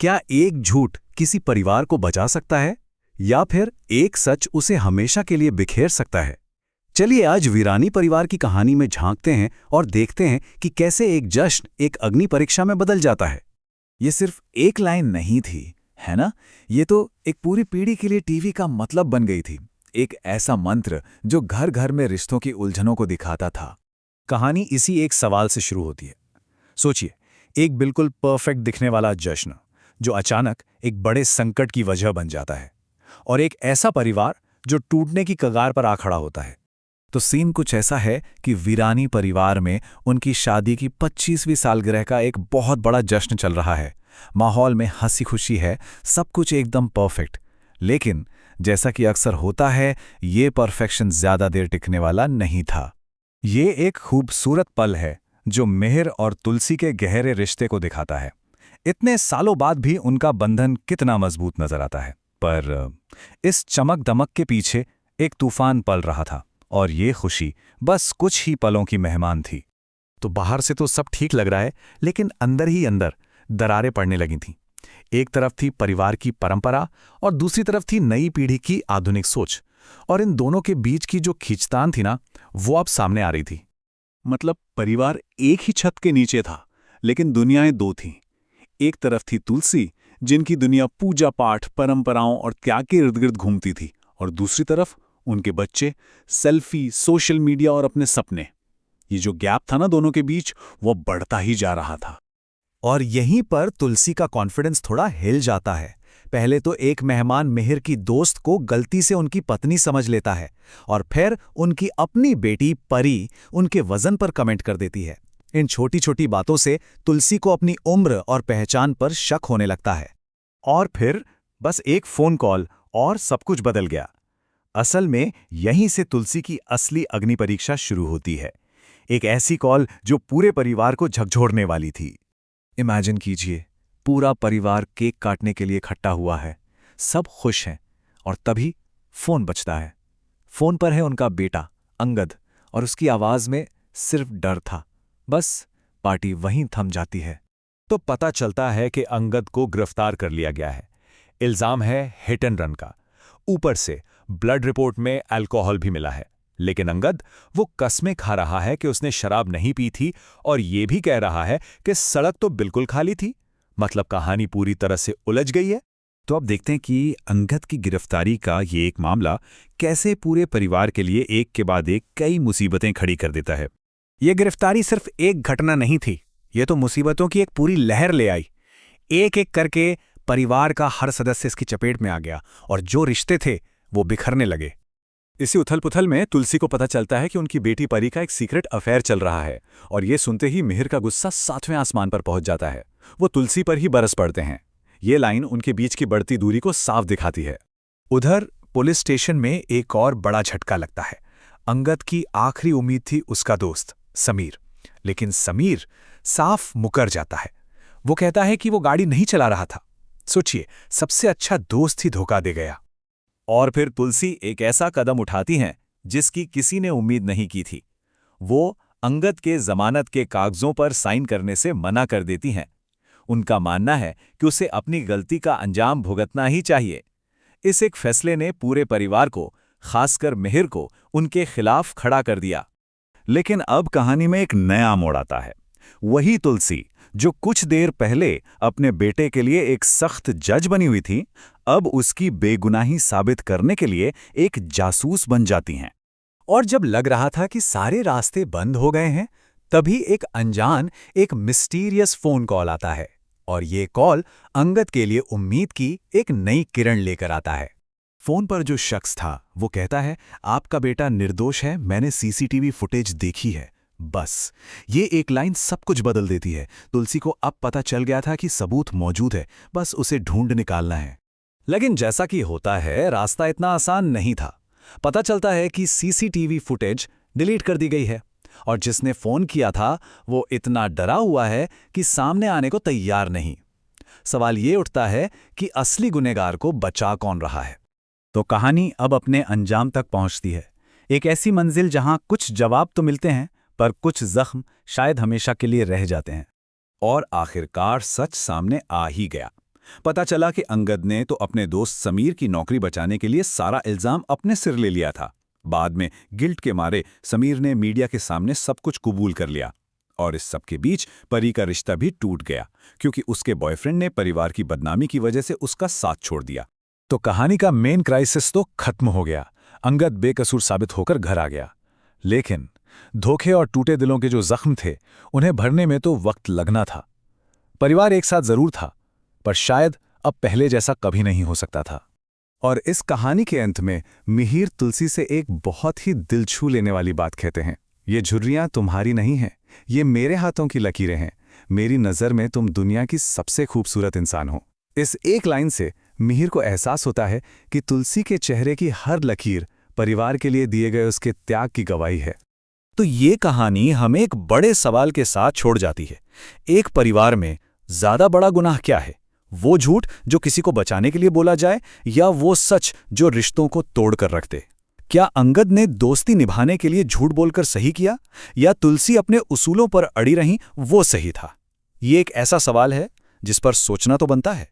क्या एक झूठ किसी परिवार को बचा सकता है या फिर एक सच उसे हमेशा के लिए बिखेर सकता है? चलिए आज वीरानी परिवार की कहानी में झांकते हैं और देखते हैं कि कैसे एक जश्न एक अग्नि परीक्षा में बदल जाता है। ये सिर्फ एक लाइन नहीं थी, है ना? ये तो एक पूरी पीढ़ी के लिए टीवी का मतलब बन गई थी। एक ऐसा मंत्र जो घर घर में रिश्तों की उलझनों को दिखाता था। कहानी इसी एक सवाल से शुरू होती है। सोचिए, एक बिल्कुल परफेक्ट दिखने वाला जश्न जो अचानक एक बड़े संकट की वजह बन जाता है, और एक ऐसा परिवार जो टूटने की कगार पर आ खड़ा होता है। तो सीन कुछ ऐसा है कि वीरानी परिवार में उनकी शादी की 25वीं सालगिरह का एक बहुत बड़ा जश्न चल रहा है। माहौल में हंसी खुशी है, सब कुछ एकदम परफेक्ट। लेकिन जैसा कि अक्सर होता है, ये परफेक्शन ज्यादा देर टिकने वाला नहीं था। ये एक खूबसूरत पल है जो मिहिर और तुलसी के गहरे रिश्ते को दिखाता है। इतने सालों बाद भी उनका बंधन कितना मजबूत नजर आता है। पर इस चमक दमक के पीछे एक तूफान पल रहा था, और ये खुशी बस कुछ ही पलों की मेहमान थी। तो बाहर से तो सब ठीक लग रहा है, लेकिन अंदर ही अंदर दरारें पड़ने लगी थीं। एक तरफ थी परिवार की परंपरा और दूसरी तरफ थी नई पीढ़ी की आधुनिक सोच, और इन दोनों के बीच की जो खींचतान थी ना, वो अब सामने आ रही थी। मतलब परिवार एक ही छत के नीचे था, लेकिन दुनियाएं दो थीं। एक तरफ थी तुलसी, जिनकी दुनिया पूजा पाठ, परंपराओं और त्याग के इर्द गिर्द घूमती थी, और दूसरी तरफ उनके बच्चे, सेल्फी, सोशल मीडिया और अपने सपने। ये जो गैप था ना दोनों के बीच, वो बढ़ता ही जा रहा था। और यहीं पर तुलसी का कॉन्फिडेंस थोड़ा हिल जाता है। पहले तो एक मेहमान मिहिर की दोस्त को गलती से उनकी पत्नी समझ लेता है, और फिर उनकी अपनी बेटी परी उनके वजन पर कमेंट कर देती है। इन छोटी छोटी बातों से तुलसी को अपनी उम्र और पहचान पर शक होने लगता है। और फिर बस एक फोन कॉल और सब कुछ बदल गया। असल में यहीं से तुलसी की असली अग्नि परीक्षा शुरू होती है। एक ऐसी कॉल जो पूरे परिवार को झकझोरने वाली थी। इमेजिन कीजिए, पूरा परिवार केक काटने के लिए इकट्ठा हुआ है, सब खुश हैं, और तभी फोन बजता है। फोन पर है उनका बेटा अंगद, और उसकी आवाज में सिर्फ डर था। बस पार्टी वहीं थम जाती है। तो पता चलता है कि अंगद को गिरफ्तार कर लिया गया है। इल्जाम है हिट एंड रन का। ऊपर से ब्लड रिपोर्ट में अल्कोहल भी मिला है। लेकिन अंगद वो कस्में खा रहा है कि उसने शराब नहीं पी थी, और ये भी कह रहा है कि सड़क तो बिल्कुल खाली थी। मतलब कहानी पूरी तरह से उलझ गई है। तो अब देखते हैं कि अंगद की गिरफ्तारी का ये एक मामला कैसे पूरे परिवार के लिए एक के बाद एक कई मुसीबतें खड़ी कर देता है। ये गिरफ्तारी सिर्फ एक घटना नहीं थी, ये तो मुसीबतों की एक पूरी लहर ले आई। एक एक करके परिवार का हर सदस्य इसकी चपेट में आ गया, और जो रिश्ते थे वो बिखरने लगे। इसी उथल पुथल में तुलसी को पता चलता है कि उनकी बेटी परी का एक सीक्रेट अफेयर चल रहा है, और ये सुनते ही मिहिर का गुस्सा 7वें आसमान पर पहुंच जाता है। वो तुलसी पर ही बरस पड़ते हैं। ये लाइन उनके बीच की बढ़ती दूरी को साफ दिखाती है। उधर पुलिस स्टेशन में एक और बड़ा झटका लगता है। अंगद की आखिरी उम्मीद थी उसका दोस्त समीर, लेकिन समीर साफ मुकर जाता है। वो कहता है कि वो गाड़ी नहीं चला रहा था। सोचिए, सबसे अच्छा दोस्त ही धोखा दे गया। और फिर तुलसी एक ऐसा कदम उठाती हैं जिसकी किसी ने उम्मीद नहीं की थी। वो अंगद के जमानत के कागजों पर साइन करने से मना कर देती हैं। उनका मानना है कि उसे अपनी गलती का अंजाम भुगतना ही चाहिए। इस एक फैसले ने पूरे परिवार को, खासकर मिहिर को, उनके खिलाफ खड़ा कर दिया। लेकिन अब कहानी में एक नया मोड़ आता है। वही तुलसी जो कुछ देर पहले अपने बेटे के लिए एक सख्त जज बनी हुई थी, अब उसकी बेगुनाही साबित करने के लिए एक जासूस बन जाती हैं। और जब लग रहा था कि सारे रास्ते बंद हो गए हैं, तभी एक अनजान, एक मिस्टीरियस फोन कॉल आता है, और ये कॉल अंगद के लिए उम्मीद की एक नई किरण लेकर आता है। फोन पर जो शख्स था वो कहता है, आपका बेटा निर्दोष है, मैंने सीसीटीवी फुटेज देखी है। बस ये एक लाइन सब कुछ बदल देती है। तुलसी को अब पता चल गया था कि सबूत मौजूद है, बस उसे ढूंढ निकालना है। लेकिन जैसा कि होता है, रास्ता इतना आसान नहीं था। पता चलता है कि सीसीटीवी फुटेज डिलीट कर दी गई है, और जिसने फोन किया था वो इतना डरा हुआ है कि सामने आने को तैयार नहीं। सवाल ये उठता है कि असली गुनहगार को बचा कौन रहा है। तो कहानी अब अपने अंजाम तक पहुंचती है। एक ऐसी मंजिल जहां कुछ जवाब तो मिलते हैं, पर कुछ जख्म शायद हमेशा के लिए रह जाते हैं। और आखिरकार सच सामने आ ही गया। पता चला कि अंगद ने तो अपने दोस्त समीर की नौकरी बचाने के लिए सारा इल्जाम अपने सिर ले लिया था। बाद में गिल्ट के मारे समीर ने मीडिया के सामने सब कुछ कबूल कर लिया। और इस सब के बीच परी का रिश्ता भी टूट गया, क्योंकि उसके बॉयफ्रेंड ने परिवार की बदनामी की वजह से उसका साथ छोड़ दिया। तो कहानी का मेन क्राइसिस तो खत्म हो गया। अंगद बेकसूर साबित होकर घर आ गया। लेकिन धोखे और टूटे दिलों के जो जख्म थे, उन्हें भरने में तो वक्त लगना था। परिवार एक साथ जरूर था, पर शायद अब पहले जैसा कभी नहीं हो सकता था। और इस कहानी के अंत में मिहिर तुलसी से एक बहुत ही दिल छू लेने वाली बात कहते हैं, ये झुर्रियां तुम्हारी नहीं हैं, ये मेरे हाथों की लकीरें हैं। मेरी नज़र में तुम दुनिया की सबसे खूबसूरत इंसान हो। इस एक लाइन से मिहिर को एहसास होता है कि तुलसी के चेहरे की हर लकीर परिवार के लिए दिए गए उसके त्याग की गवाही है। तो ये कहानी हमें एक बड़े सवाल के साथ छोड़ जाती है। एक परिवार में ज्यादा बड़ा गुनाह क्या है? वो झूठ जो किसी को बचाने के लिए बोला जाए, या वो सच जो रिश्तों को तोड़कर रख दे? क्या अंगद ने दोस्ती निभाने के लिए झूठ बोलकर सही किया, या तुलसी अपने उसूलों पर अड़ी रहीं वो सही था? ये एक ऐसा सवाल है जिस पर सोचना तो बनता है।